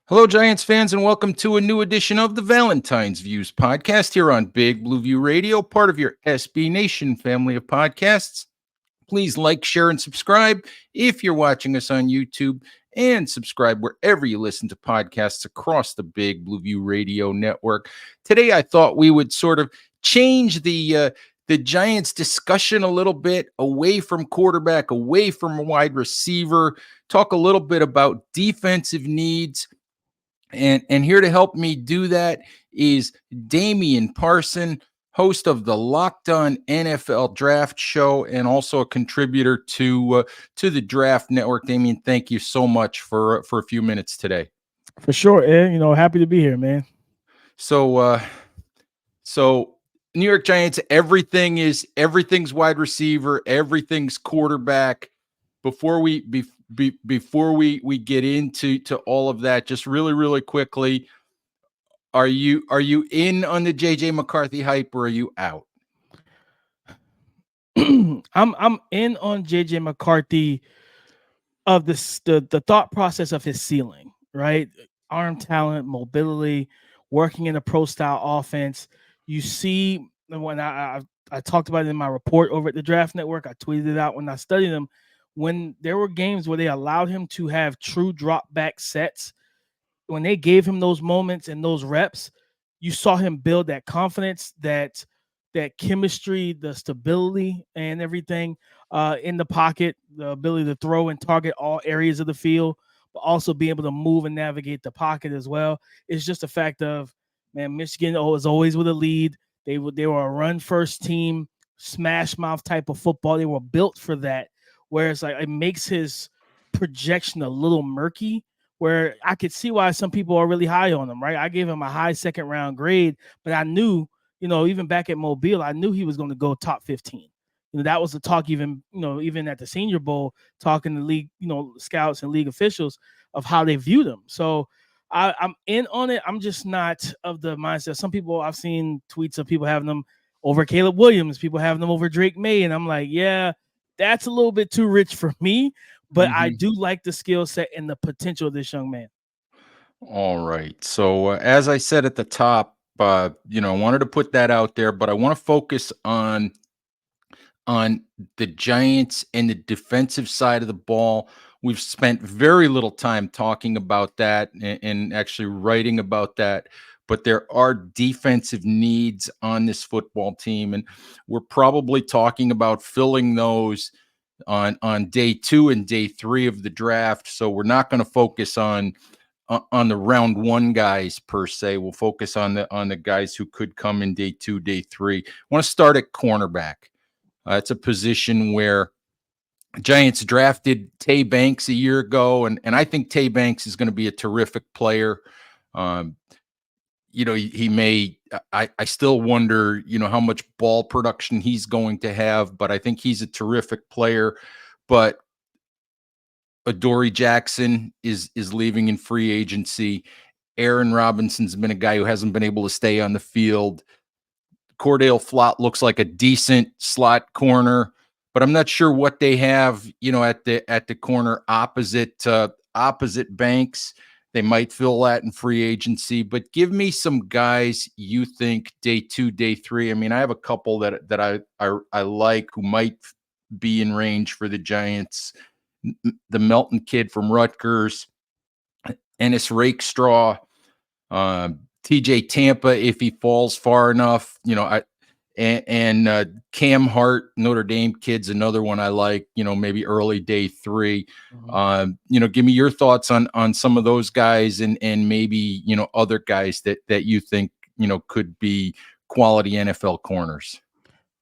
Hello, Giants fans, and welcome to a new edition of the Valentine's Views podcast here on Big Blue View Radio, part of your SB Nation family of podcasts. Please like, share, and subscribe if you're watching us on YouTube, and subscribe wherever you listen to podcasts across the Big Blue View Radio network. Today, I thought we would sort of change the Giants discussion a little bit away from quarterback, away from a wide receiver, talk a little bit about defensive needs. And here to help me do that is Damian Parson, host of the Locked On NFL Draft Show, and also a contributor to the Draft Network. Damian, thank you so much for a few minutes today. For sure, Ed. Happy to be here, man. So New York Giants, everything's wide receiver, everything's quarterback. Before we get into all of that, just really quickly, are you in on the JJ McCarthy hype, or are you out? I'm in on JJ McCarthy of the thought process of his ceiling, right? Arm talent, mobility, working in a pro style offense. You see, when I talked about it in my report over at the Draft Network, I tweeted it out when I studied him. When there were games where they allowed him to have true drop back sets, when they gave him those moments and those reps, you saw him build that confidence, that chemistry, the stability and everything in the pocket, the ability to throw and target all areas of the field, but also be able to move and navigate the pocket as well. It's just a fact of, man, Michigan was always with a lead. They were a run first team, smash mouth type of football. They were built for that. Whereas like it makes his projection a little murky, where I could see why some people are really high on him, right? I gave him a high second round grade, but I knew, even back at Mobile, I knew he was going to go top 15. That was the talk, even at the Senior Bowl, talking to league, scouts and league officials of how they viewed him. So I'm in on it. I'm just not of the mindset. Some people, I've seen tweets of people having them over Caleb Williams, people having them over Drake May. And I'm like, yeah, that's a little bit too rich for me, but I do like the skill set and the potential of this young man. All right. So as I said at the top, I wanted to put that out there, but I want to focus on the Giants and the defensive side of the ball. We've spent very little time talking about that and actually writing about that, but there are defensive needs on this football team, and we're probably talking about filling those on day 2 and day 3 of the draft. So we're not going to focus on the round 1 guys per se. We'll focus on the guys who could come in day 2, day 3. I want to start at cornerback. It's a position where Giants drafted Tay Banks a year ago, and I think Tay Banks is going to be a terrific player. He may. I still wonder, how much ball production he's going to have, but I think he's a terrific player. But Adoree Jackson is leaving in free agency. Aaron Robinson's been a guy who hasn't been able to stay on the field. Cordale Flott looks like a decent slot corner, but I'm not sure what they have, at the corner opposite Banks. They might fill that in free agency, but give me some guys you think day 2, day 3. I mean, I have a couple that I like who might be in range for the Giants. The Melton kid from Rutgers, Ennis Rakestraw, TJ Tampa, if he falls far enough, and Cam Hart, Notre Dame kid's another one I like, maybe early day 3. Give me your thoughts on some of those guys and maybe, other guys that you think, could be quality NFL corners.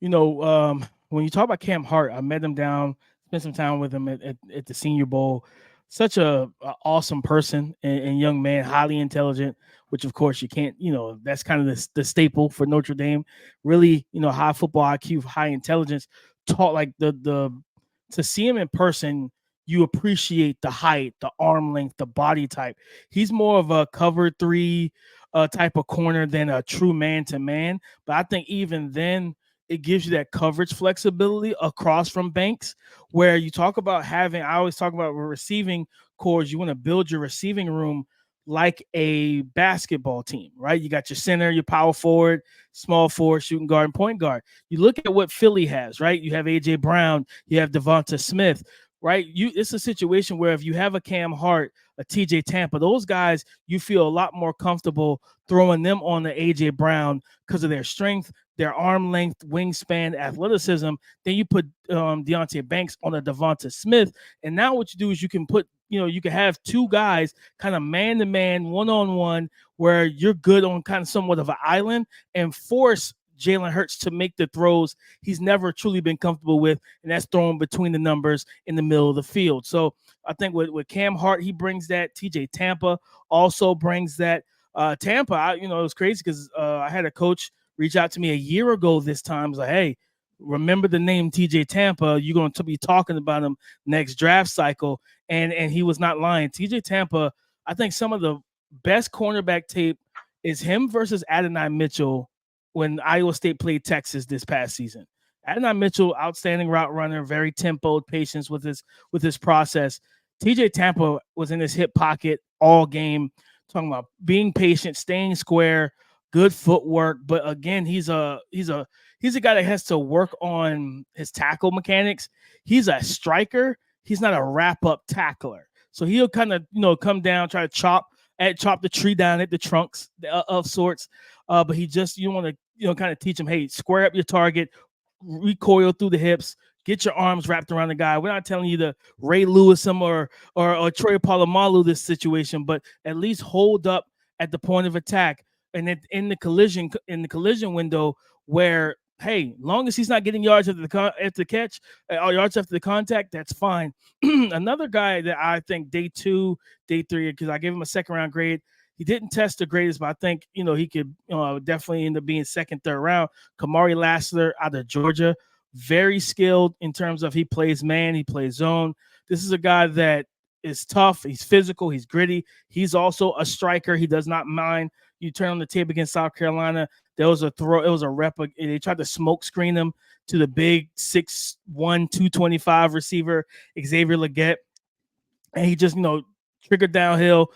When you talk about Cam Hart, I met him down, spent some time with him at the Senior Bowl. Such a awesome person and young man, highly intelligent, which of course you can't, that's kind of the staple for Notre Dame. Really, high football IQ, high intelligence. Taught like to see him in person, you appreciate the height, the arm length, the body type. He's more of a cover 3 type of corner than a true man-to-man. But I think even then, it gives you that coverage flexibility across from Banks, where you talk about I always talk about receiving cores. You want to build your receiving room like a basketball team, right? You got your center, your power forward, small forward, shooting guard, and point guard. You look at what Philly has, right? You have AJ Brown, you have Devonta Smith, right? It's a situation where if you have a Cam Hart, a TJ Tampa, those guys, you feel a lot more comfortable throwing them on the AJ Brown because of their strength, their arm length, wingspan, athleticism. Then you put Deonte Banks on a Devonta Smith, and now what you do is you can put, you can have two guys kind of man to man, one on one, where you're good on kind of somewhat of an island and force Jalen Hurts to make the throws he's never truly been comfortable with, and that's throwing between the numbers in the middle of the field. So I think with Cam Hart, he brings that. TJ Tampa also brings that. Tampa, it was crazy because I had a coach reach out to me a year ago this time. Was like, hey, remember the name TJ Tampa. You're going to be talking about him next draft cycle. And he was not lying. TJ Tampa, I think some of the best cornerback tape is him versus Adonai Mitchell when Iowa State played Texas this past season. Adonai Mitchell, outstanding route runner, very tempoed, patience with his process. TJ Tampa was in his hip pocket all game, talking about being patient, staying square, good footwork. But again, he's a guy that has to work on his tackle mechanics. He's a striker. He's not a wrap-up tackler. So he'll kind of, come down, try to chop the tree down at the trunks of sorts. But he just, you want to, kind of teach him, hey, square up your target, recoil through the hips, get your arms wrapped around the guy. We're not telling you to Ray Lewis him or Troy Polamalu this situation, but at least hold up at the point of attack and in the collision window where, hey, long as he's not getting yards after the catch or yards after the contact, that's fine. Another guy that I think day 2, day 3, because I gave him a second round grade. He didn't test the greatest, but I think, he could definitely end up being second, third round. Kamari Lassiter out of Georgia, very skilled in terms of he plays man, he plays zone. This is a guy that is tough. He's physical. He's gritty. He's also a striker. He does not mind. You turn on the tape against South Carolina. There was a throw. It was a rep. They tried to smoke screen him to the big 6'1", 225 receiver, Xavier Legette. And he just, triggered downhill,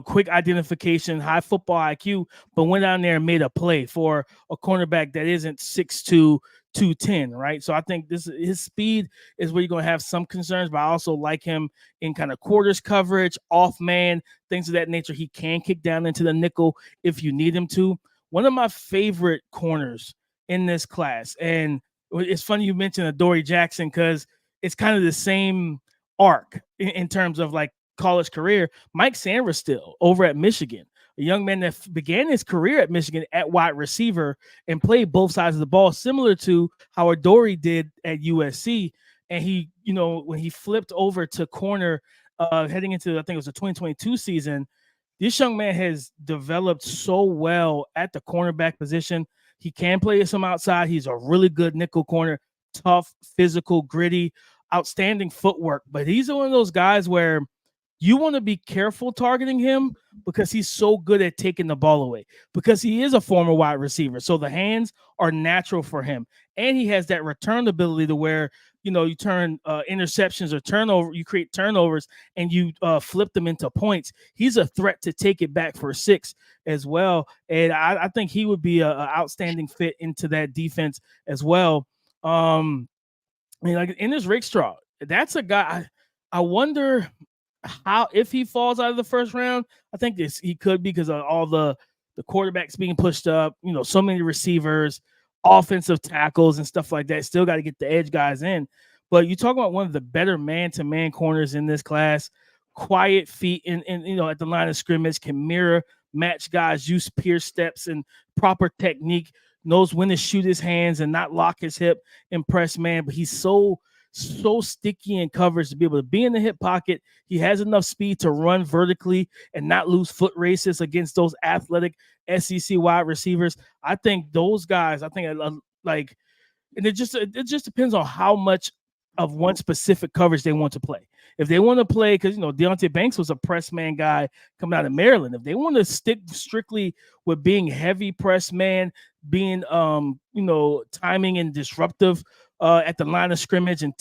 quick identification, high football IQ, but went down there and made a play for a cornerback that isn't 6'2", 210, right? So I think his speed is where you're going to have some concerns, but I also like him in kind of quarters coverage, off man, things of that nature. He can kick down into the nickel if you need him to. One of my favorite corners in this class, and it's funny you mentioned Adoree Jackson because it's kind of the same arc in terms of like college career. Mike Sanderstill over at Michigan, a young man that began his career at Michigan at wide receiver and played both sides of the ball, similar to how Adoree did at USC. And he, when he flipped over to corner heading into, I think it was the 2022 season, this young man has developed so well at the cornerback position. He can play some outside. He's a really good nickel corner, tough, physical, gritty, outstanding footwork. But he's one of those guys where you want to be careful targeting him because he's so good at taking the ball away, because he is a former wide receiver. So the hands are natural for him. And he has that return ability to where, you turn interceptions or turnover, you create turnovers and you flip them into points. He's a threat to take it back for 6 as well. And I think he would be an outstanding fit into that defense as well. Like Ennis Rakestraw, that's a guy. I wonder how, if he falls out of the first round. I think he could because of all the quarterbacks being pushed up, so many receivers, offensive tackles and stuff like that. Still got to get the edge guys in. But you talk about one of the better man-to-man corners in this class, quiet feet and at the line of scrimmage, can mirror match guys, use pierce steps and proper technique, knows when to shoot his hands and not lock his hip and press man. But he's so sticky in coverage to be able to be in the hip pocket. He has enough speed to run vertically and not lose foot races against those athletic SEC wide receivers. I think those guys, and it just depends on how much of one specific coverage they want to play. If they want to play, because Deonte Banks was a press man guy coming out of Maryland. If they want to stick strictly with being heavy press man, being timing and disruptive at the line of scrimmage and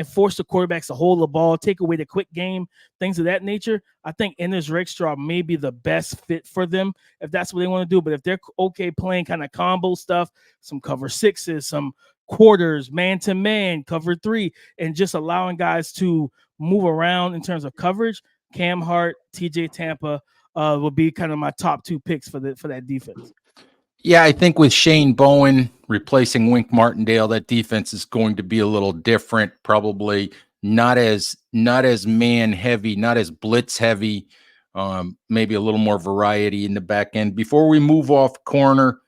force the quarterbacks to hold the ball, take away the quick game, things of that nature. I think Ennis Rakestraw may be the best fit for them if that's what they want to do. But if they're okay playing kind of combo stuff, some cover sixes, some quarters, man to man, cover three, and just allowing guys to move around in terms of coverage, Cam Hart, TJ Tampa will be kind of my top two picks for that defense. Yeah, I think with Shane Bowen replacing Wink Martindale, that defense is going to be a little different. Probably not as man heavy, not as blitz heavy. Maybe a little more variety in the back end. Before we move off corner,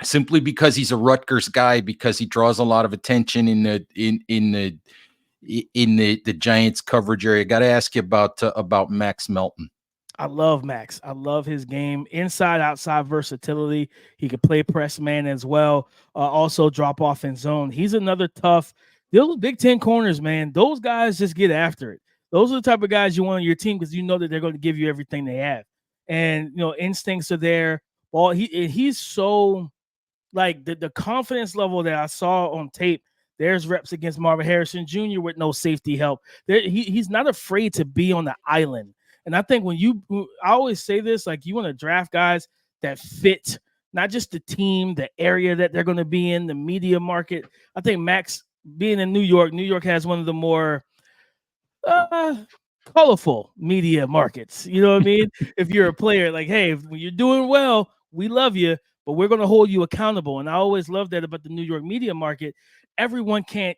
simply because he's a Rutgers guy, because he draws a lot of attention in the Giants coverage area. Got to ask you about Max Melton. I love Max. I love his game. Inside, outside versatility. He could play press man as well. Also drop off in zone. He's another tough. Those Big Ten corners, man, those guys just get after it. Those are the type of guys you want on your team because you know that they're going to give you everything they have. And, instincts are there. Well, he's so, like, the confidence level that I saw on tape. There's reps against Marvin Harrison Jr. with no safety help. He's not afraid to be on the island. And I think I always say this, like, you want to draft guys that fit not just the team, the area that they're going to be in, the media market. I think Max, being in New York has one of the more colorful media markets. You know what I mean? If you're a player, like, hey, when you're doing well, we love you, but we're going to hold you accountable. And I always love that about the New York media market. Everyone can't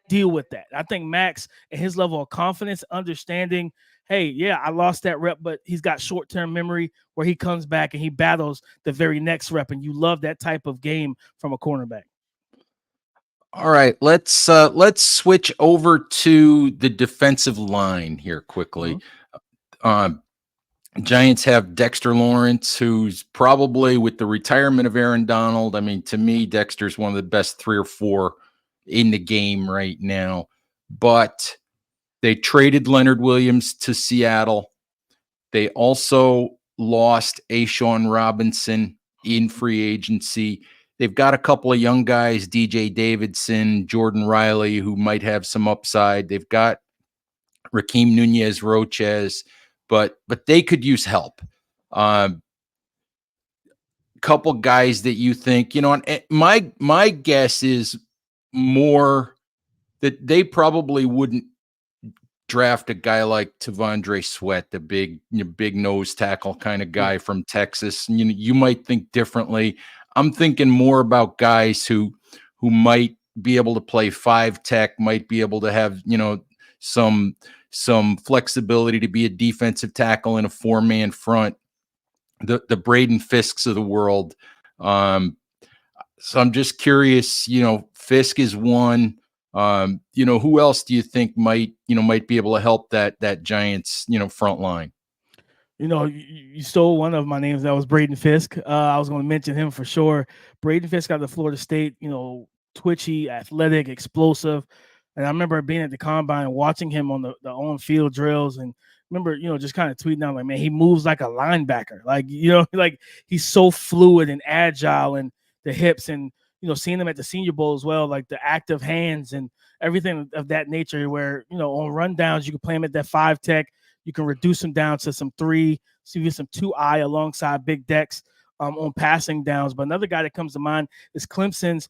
deal with that. I think Max and his level of confidence, understanding, hey, yeah, I lost that rep, but he's got short-term memory where he comes back and he battles the very next rep. And you love that type of game from a cornerback. All right, let's switch over to the defensive line here quickly. Giants have Dexter Lawrence, who's probably, with the retirement of Aaron Donald, I mean, to me, Dexter's one of the best 3 or 4 in the game right now. But they traded Leonard Williams to Seattle. They also lost A'Shawn Robinson in free agency. They've got a couple of young guys, DJ Davidson, Jordan Riley, who might have some upside. They've got Rakeem Nunez-Roches, but they could use help. Couple guys that you think, and my guess is more that they probably wouldn't draft a guy like Tavondre Sweat, the big nose tackle kind of guy from Texas. You might think differently. I'm thinking more about guys who might be able to play 5 tech, might be able to have, some flexibility to be a defensive tackle in a 4-man front, the Braden Fisks of the world. So I'm just curious, Fisk is one. Who else do you think might be able to help that Giants, front line? You stole one of my names. That was Braden Fisk. I was going to mention him for sure. Braden Fisk out of Florida State, twitchy, athletic, explosive. And I remember being at the combine and watching him on the on-field drills, and remember, just kind of tweeting out, like, man, he moves like a linebacker. Like, like, he's so fluid and agile, and the hips, and, seeing him at the Senior Bowl as well, like the active hands and everything of that nature, where, on rundowns, you can play him at that 5 tech. You can reduce him down to some 3, so you get some 2-eye alongside Big Dex on passing downs. But another guy that comes to mind is Clemson's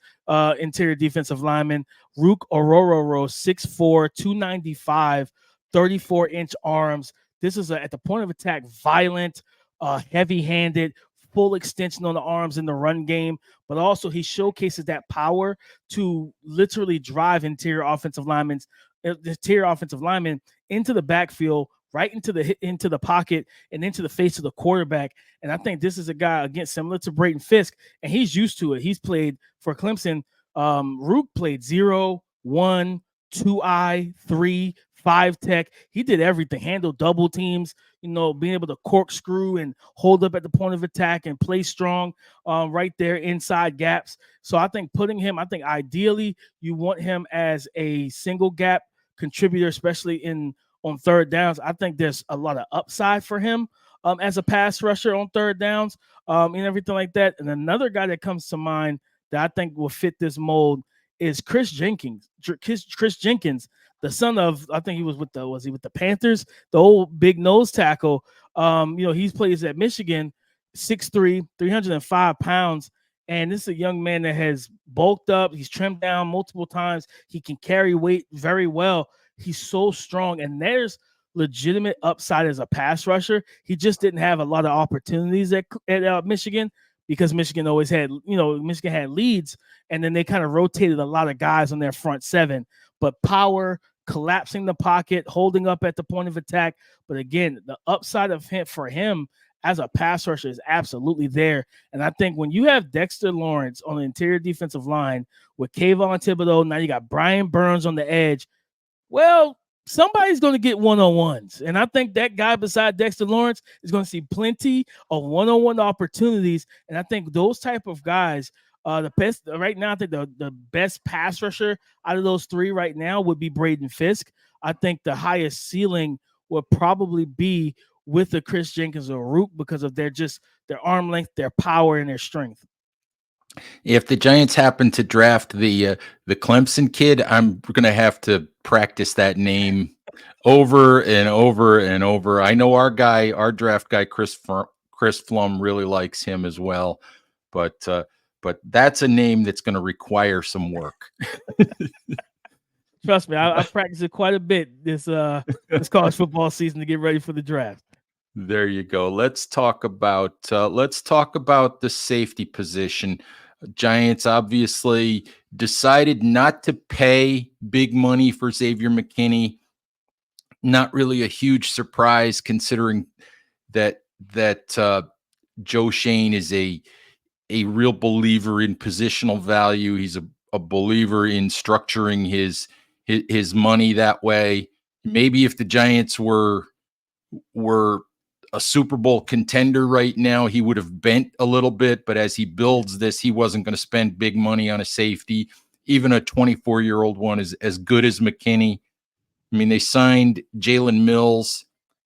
interior defensive lineman, Rook Orororo, 6'4", 295, 34-inch arms. This is at the point of attack, violent, heavy-handed, full extension on the arms in the run game, but also he showcases that power to literally drive interior offensive linemen into the backfield, right into the pocket, and into the face of the quarterback. And I think this is a guy, again, similar to Braden Fisk, and he's used to it. He's played for Clemson. Rook played 0, 1, 2-eye, 3, 5 tech. He did everything, handled double teams, being able to corkscrew and hold up at the point of attack and play strong right there inside gaps. So I think ideally you want him as a single gap contributor, especially on third downs. I think there's a lot of upside for him as a pass rusher on third downs and everything like that. And another guy that comes to mind that I think will fit this mold is Chris Jenkins. Chris Jenkins, the son of, I think he was with the Panthers, the old big nose tackle. He plays at Michigan, 6'3", 305 pounds. And this is a young man that has bulked up. He's trimmed down multiple times. He can carry weight very well. He's so strong. And there's legitimate upside as a pass rusher. He just didn't have a lot of opportunities at Michigan, because Michigan always had, Michigan had leads, and then they kind of rotated a lot of guys on their front seven. But power, collapsing the pocket, holding up at the point of attack. But again, the upside of him for him as a pass rusher is absolutely there. And I think when you have Dexter Lawrence on the interior defensive line with Kayvon Thibodeau, now you got Brian Burns on the edge. Well, somebody's going to get one-on-ones. And I think that guy beside Dexter Lawrence is going to see plenty of one-on-one opportunities. And I think those type of guys, the best right now, I think the best pass rusher out of those three right now would be Braden Fisk. I think the highest ceiling would probably be with the Chris Jenkins or Rook, because of their arm length, their power, and their strength. If the Giants happen to draft the Clemson kid, I'm going to have to practice that name over and over and over. I know our draft guy, Chris Flum, really likes him as well, but that's a name that's going to require some work. Trust me, I practiced it quite a bit this college football season to get ready for the draft. There you go. Let's talk about the safety position. Giants obviously decided not to pay big money for Xavier McKinney. Not really a huge surprise, considering that Joe Shane is a real believer in positional value. He's a believer in structuring his money that way. Maybe if the Giants were a Super Bowl contender right now, he would have bent a little bit, but as he builds this, he wasn't going to spend big money on a safety. Even a 24-year-old one is as good as McKinney. I mean, they signed Jalen Mills,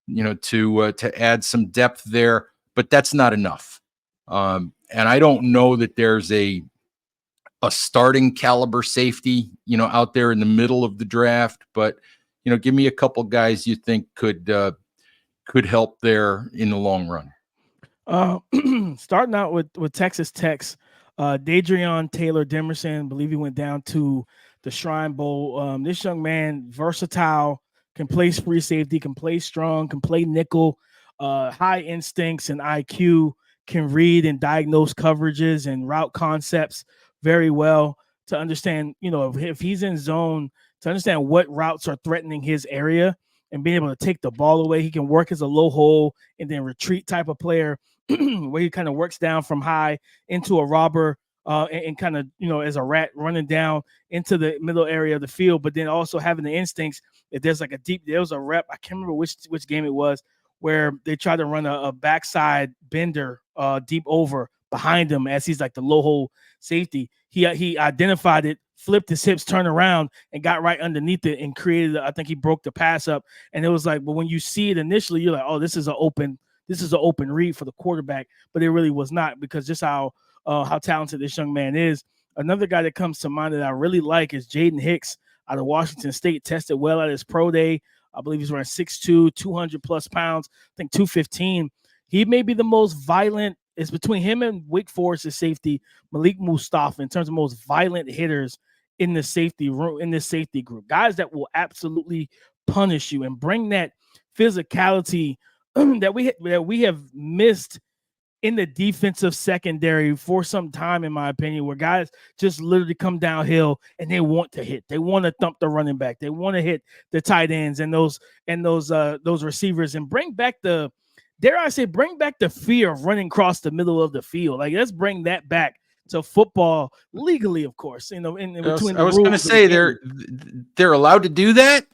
to add some depth there, but that's not enough. And I don't know that there's a starting caliber safety, out there in the middle of the draft, but give me a couple guys you think could help there in the long run. Starting out with Texas Tech's Dadrion Taylor Demerson, I believe he went down to the Shrine Bowl. This young man, versatile, can play free safety, can play strong, can play nickel, high instincts and IQ, can read and diagnose coverages and route concepts very well to understand, if he's in zone, to understand what routes are threatening his area and being able to take the ball away. He can work as a low hole and then retreat type of player where he kind of works down from high into a robber and kind of, as a rat running down into the middle area of the field, but then also having the instincts. If there's like there was a rep, I can't remember which game it was, where they tried to run a backside bender deep over behind him as he's like the low hole safety. He identified it, flipped his hips, turned around, and got right underneath it and created. I think he broke the pass up, and it was like, but when you see it initially, you're like, oh, this is an open read for the quarterback, but it really was not, because just how talented this young man is. Another guy that comes to mind that I really like is Jaden Hicks out of Washington State. Tested well at his pro day. I believe he's around 6'2", 200 plus pounds. I think 215. He may be the most violent. It's between him and Wake Forest's safety, Malik Mustafa, in terms of most violent hitters in the safety room, in this safety group. Guys that will absolutely punish you and bring that physicality that we have missed in the defensive secondary for some time, in my opinion, where guys just literally come downhill and they want to hit. They want to thump the running back. They want to hit the tight ends and those receivers, and bring back the fear of running across the middle of the field. Like, let's bring that back to football legally, of course. In between. I was going to say they're allowed to do that.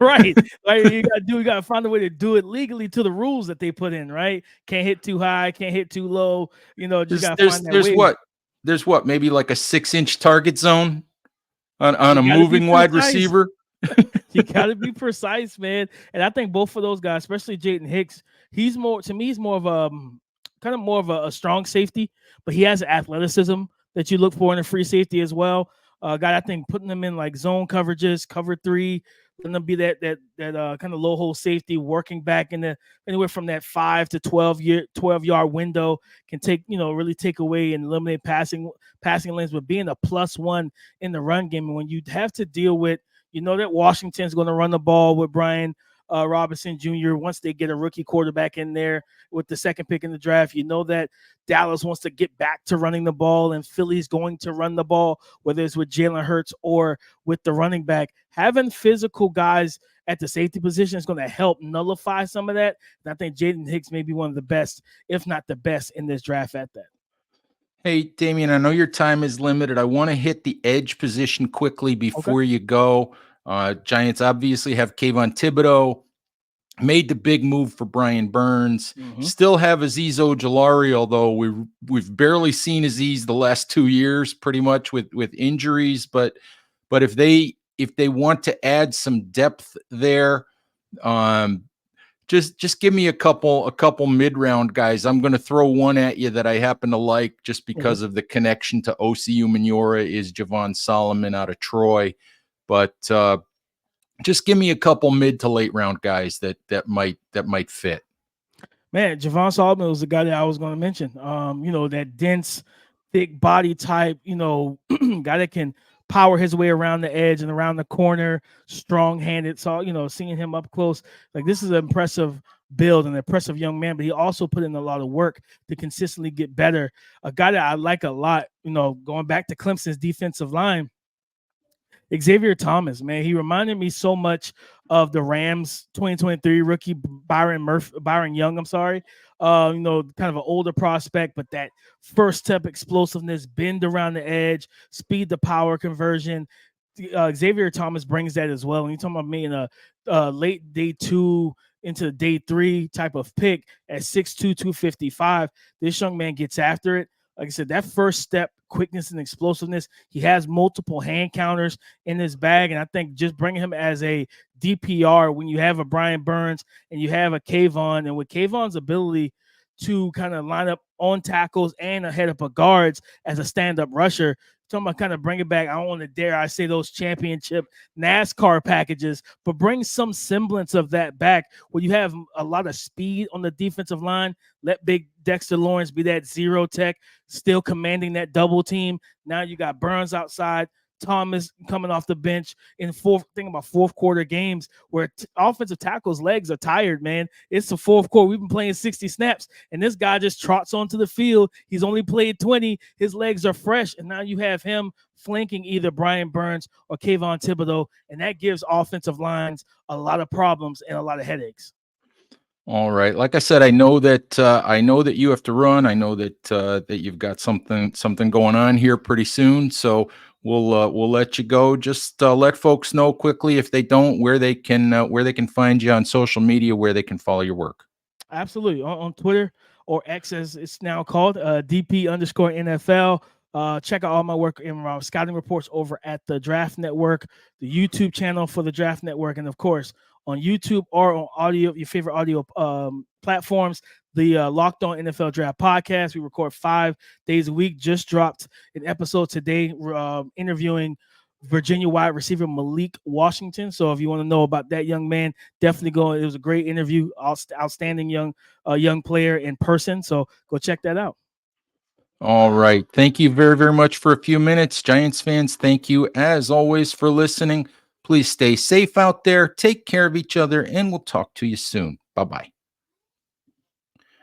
Right. Like, you gotta find a way to do it legally to the rules that they put in, right? Can't hit too high, can't hit too low. Just gotta find that way. There's maybe like a 6-inch target zone on a moving wide receiver. You gotta be precise, man. And I think both of those guys, especially Jaden Hicks, he's more of a strong safety, but he has athleticism that you look for in a free safety as well. Guy, I think putting them in like zone coverages, cover three, letting them be that kind of low hole safety, working back in the anywhere from that 5 to 12 yard window can really take away and eliminate passing lanes, but being a +1 in the run game. And when you have to deal with, that Washington's going to run the ball with Brian Robinson Jr. once they get a rookie quarterback in there with the second pick in the draft. That Dallas wants to get back to running the ball, and Philly's going to run the ball, whether it's with Jalen Hurts or with the running back. Having physical guys at the safety position is going to help nullify some of that. And I think Jaden Hicks may be one of the best, if not the best, in this draft at that. Hey, Damian, I know your time is limited. I want to hit the edge position quickly before you go. Giants obviously have Kayvon Thibodeau, made the big move for Brian Burns, still have Azeez Ojulari, although we've barely seen Azeez the last 2 years pretty much with injuries. But if they want to add some depth there, just give me a couple mid-round guys. I'm going to throw one at you that I happen to like just because of the connection to OCU Manura is Javon Solomon out of Troy. But just give me a couple mid to late round guys that might fit. Man, Javon Solomon was the guy that I was going to mention. That dense, thick body type, guy that can power his way around the edge and around the corner, strong-handed. So, seeing him up close, like this is an impressive build, an impressive young man, but he also put in a lot of work to consistently get better. A guy that I like a lot, going back to Clemson's defensive line, Xavier Thomas, man, he reminded me so much of the Rams 2023 rookie Byron Young. I'm sorry. Kind of an older prospect, but that first step explosiveness, bend around the edge, speed to power conversion. Xavier Thomas brings that as well. When you're talking about me in a late day 2 into day 3 type of pick at 6'2", 255, this young man gets after it. Like I said, that first step, quickness and explosiveness, he has multiple hand counters in his bag. And I think just bringing him as a DPR when you have a Brian Burns and you have a Kayvon, and with Kayvon's ability to kind of line up on tackles and ahead of guards as a stand-up rusher, talking about kind of bring it back. I don't want to dare I say those championship NASCAR packages, but bring some semblance of that back where you have a lot of speed on the defensive line. Let big Dexter Lawrence be that zero tech, still commanding that double team. Now you got Burns outside, Thomas coming off the bench in fourth quarter games where offensive tackles' legs are tired, man. It's the fourth quarter. We've been playing 60 snaps, and this guy just trots onto the field. He's only played 20. His legs are fresh, and now you have him flanking either Brian Burns or Kayvon Thibodeau, and that gives offensive lines a lot of problems and a lot of headaches. All right. Like I said, I know that you have to run. I know that you've got something going on here pretty soon. So we'll let you go. Just let folks know quickly, if they don't, where they can find you on social media, where they can follow your work. Absolutely. On Twitter, or X as it's now called, DP_NFL. Check out all my work in scouting reports over at the Draft Network, the YouTube channel for the Draft Network, and of course on YouTube or on audio, your favorite audio platforms, the Locked On NFL Draft podcast. We record 5 days a week. Just dropped an episode today interviewing Virginia wide receiver Malik Washington. So if you want to know about that young man, definitely go. It was a great interview. Outstanding young player in person. So go check that out. All right. Thank you very, very much for a few minutes. Giants fans, thank you as always for listening. Please stay safe out there. Take care of each other, and we'll talk to you soon. Bye-bye.